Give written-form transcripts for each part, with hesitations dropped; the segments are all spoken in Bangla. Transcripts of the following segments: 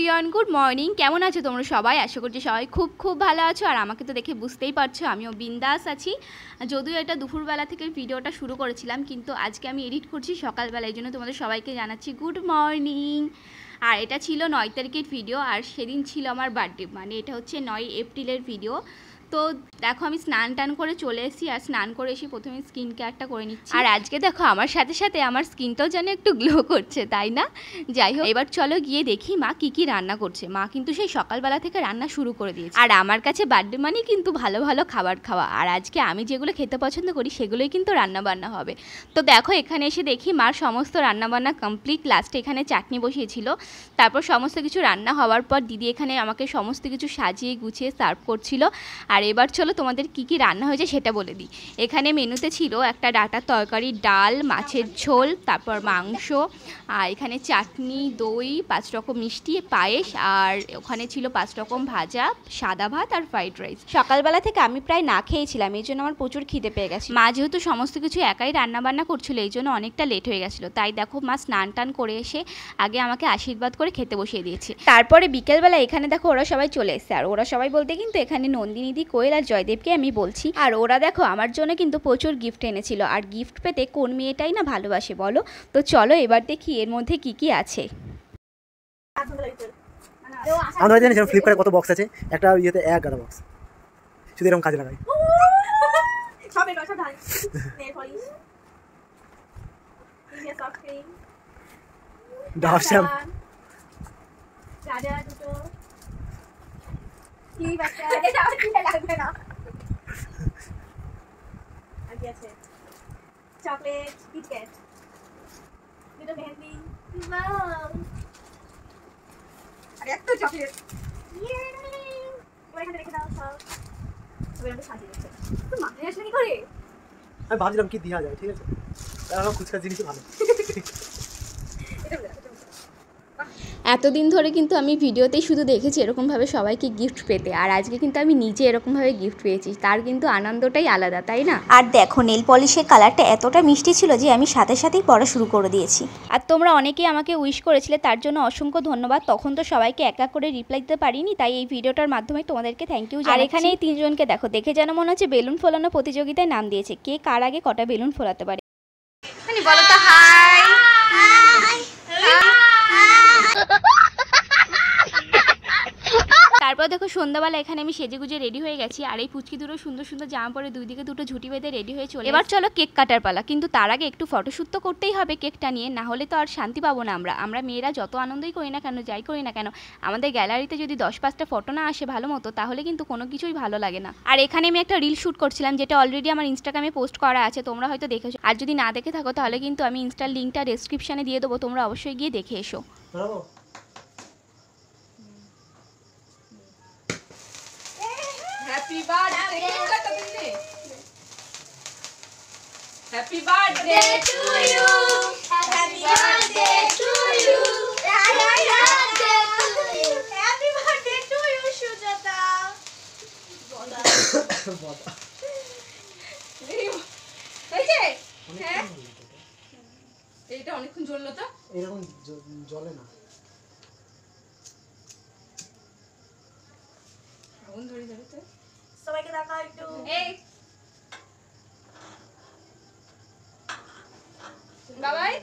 Everyone, good morning. কেমন আছো তোমরা সবাই? আশা করছি সবাই খুব ভালো আছো। আর আমাকে তো দেখে বুঝতেই পারছো আমিও বিন্দাস আছি। যদিও এটা দুপুরবেলা থেকে ভিডিওটা শুরু করেছিলাম, কিন্তু আজকে আমি এডিট করছি সকালবেলা, এই জন্য তোমাদের সবাইকে জানাচ্ছি গুড মর্নিং। আর এটা ছিল 9 তারিখের ভিডিও, আর সেদিন ছিল আমার বার্থডে, মানে এটা হচ্ছে 9 এপ্রিলের ভিডিও। তো দেখো আমি স্নান টান করে চলে এসেছি, আর স্নান করে এসে প্রথমে স্কিন কেয়ারটা করে নিচ্ছি। আর আজকে দেখো আমার সাথে সাথে আমার স্কিনটাও যেন একটু গ্লো করছে, তাই না? যাই হোক, এবার চলো গিয়ে দেখি মা কি রান্না করছে। মা কিন্তু সেই সকালবেলা থেকে রান্না শুরু করে দিয়েছে। আর আমার কাছে বার্থডে মানেই কিন্তু ভালো ভালো খাবার খাওয়া, আর আজকে আমি যেগুলো খেতে পছন্দ করি সেগুলোই কিন্তু রান্না বান্না হবে। তো দেখো এখানে এসে দেখি মার সমস্ত রান্নাবান্না কমপ্লিট। লাস্টে এখানে চাটনি বসিয়েছিল, তারপর সমস্ত কিছু রান্না হওয়ার পর দিদি এখানে আমাকে সমস্ত কিছু সাজিয়ে গুছিয়ে সার্ভ করছিল। আর এবার চলো তোমাদের কি রান্না হয়েছে সেটা বলে দিই। এখানে মেনুতে ছিল একটা ডাঁটার তরকারি, ডাল, মাছের ঝোল, তারপর মাংস, আর এখানে চাটনি, দই, 5 রকম মিষ্টি, পায়েস, আর ওখানে ছিল 5 রকম ভাজা, সাদা ভাত আর ফ্রাইড রাইস। সকালবেলা থেকে আমি প্রায় না খেয়েছিলাম, এই জন্য আমার প্রচুর খিদে পেয়ে গেছে। মা যেহেতু সমস্ত কিছু একাই রান্না বান্না করছিল, এই জন্য অনেকটা লেট হয়ে গেছিলো। তাই দেখো মা স্নান টান করে এসে আগে আমাকে আশীর্বাদ করে খেতে বসিয়ে দিয়েছে। তারপরে বিকেলবেলা এখানে দেখো ওরা সবাই চলে এসেছে। আর ওরা সবাই বলতে কিন্তু এখানে নন্দিনী দি, কোয়েল আর জয়দেবকে আমি বলছি। আর ওরা দেখো আমার জন্য কিন্তু প্রচুর গিফট এনেছিল, আর গিফট পেতে কোন মেয়েটাই না ভালোবাসে বলো? তো চলো এবার দেখি এর মধ্যে কি আছে। আমরা জানি ফ্লিপকার্টে কত বক্স আছে, একটা ইয়েতে 1 গাদা বক্স, শুধু এরকম কাজে লাগাই। ডাব শ্যাম চকলেট, কিটক্যাট, দুটো মেহেন্দি, আর এত চকলেট। এখানে রেখে দাও সব। এবার সাজিয়ে দিচ্ছে। তো মাথায় আসলে কি করে? আমি ভাবছিলাম কি দেওয়া যায়, ঠিক আছে? তাহলে খুচরা জিনিসই ভালো। এতদিন ধরে কিন্তু আমি ভিডিওতেই শুধু দেখেছি এরকমভাবে সবাইকে গিফট পেতে, আর আজকে কিন্তু আমি নিজে এরকমভাবে গিফট পেয়েছি, তার কিন্তু আনন্দটাই আলাদা, তাই না? আর দেখো নেল পলিশের কালারটা এতটা মিষ্টি ছিল যে আমি সাথে সাথেই পড়া শুরু করে দিয়েছি। আর তোমরা অনেকেই আমাকে উইশ করেছিলে, তার জন্য অসংখ্য ধন্যবাদ। তখন তো সবাইকে এক এক করে রিপ্লাই দিতে পারিনি, তাই এই ভিডিওটার মাধ্যমে তোমাদেরকে থ্যাংক ইউ। আর এখানে এই 3 জনকে দেখো, দেখে যেন মনে হচ্ছে বেলুন ফোলানো প্রতিযোগিতায় নাম দিয়েছে, কে কার আগে কটা বেলুন ফোলাতে পারে। বলো তো হাই। তারপর দেখো সন্ধ্যাবেলা এখানে আমি সেজেগুজে রেডি হয়ে গেছি, আর এই পুচকি দুটো সুন্দর সুন্দর জামা পরে দুই দিকে দুটো ঝুটি বেঁধে রেডি হয়ে চলে। এবার চলো কেক কাটার পালা, কিন্তু তার আগে একটু ফটোশ্যুট তো করতেই হবে কেকটা নিয়ে, না হলে তো আর শান্তি পাবো না। আমরা মেয়েরা যত আনন্দই করি না কেন, যাই করি না কেন, আমাদের গ্যালারিতে যদি 10-5টা ফটো না আসে ভালো মতো, তাহলে কিন্তু কোনো কিছুই ভালো লাগে না। আর এখানে আমি একটা রিল শ্যুট করছিলাম, যেটা অলরেডি আমার ইনস্টাগ্রামে পোস্ট করা আছে, তোমরা হয়তো দেখেছো। আর যদি না দেখে থাকো তাহলে কিন্তু আমি ইনস্টার লিঙ্কটা ডেসক্রিপশনে দিয়ে দেবো, তোমরা অবশ্যই গিয়ে দেখে এসো। Happy birthday! Happy birthday to you! Happy birthday to you! Happy birthday to you, Sujata! এইটা অনেকক্ষণ জ্বললো তো? এরকম জ্বলে না। আগুন ধরে যাবে তো? সবাইকে দেখা একটু। এই বাবাই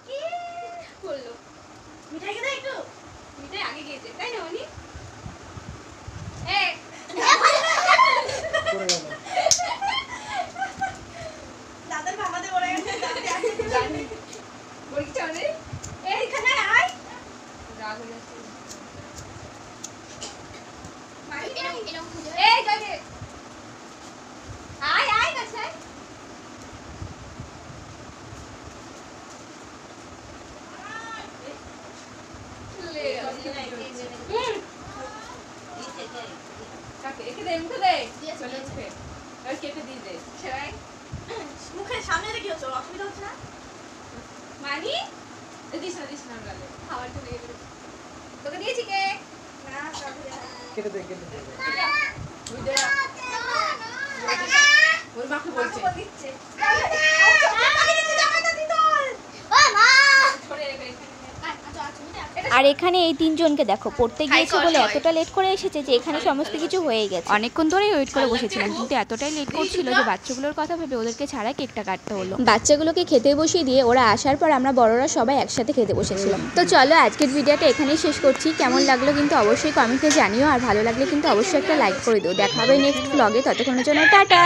কি করলো? মিঠাই খেতে একটু। মিঠাই আগে গিয়েছে, তাই না উনি? এই দাদার মামাদের বলে গেছে জানি বলছি অনেক। এইখানে আয়। রাগ হয়ে যাচ্ছে। এই যাবে। আয় কাছে। মুখের সামনে রেখে হচ্ছে, অসুবিধা হচ্ছে না? মানি দিস না গালে খাবার চলে গেল। তোকে দিয়েছি কেক না? কেটে দে। ওর মাকে বলছে। দিচ্ছে। আর এখানে এই তিনজনকে দেখো পড়তে গিয়েছে বলে এতটা লেট করে এসেছে যে এখানে সমস্ত কিছু হয়ে গেছে। অনেকক্ষণ ধরেই ওয়েট করে বসেছিলাম, কিন্তু এতটাই লেট করছিল যে বাচ্চাগুলোর কথা ভেবে ওদেরকে ছাড়া কেকটা কাটতে হলো। বাচ্চাগুলোকে খেতে বসিয়ে দিয়ে ওরা আসার পর আমরা বড়রা সবাই একসাথে খেতে বসেছিলাম। তো চলো আজকের ভিডিওটা এখানেই শেষ করছি। কেমন লাগলো কিন্তু অবশ্যই কমেন্টে জানিও, আর ভালো লাগলে কিন্তু অবশ্যই একটা লাইক করে দিও। দেখা হবে নেক্সট ব্লগে, ততক্ষণের জন্য টাটা।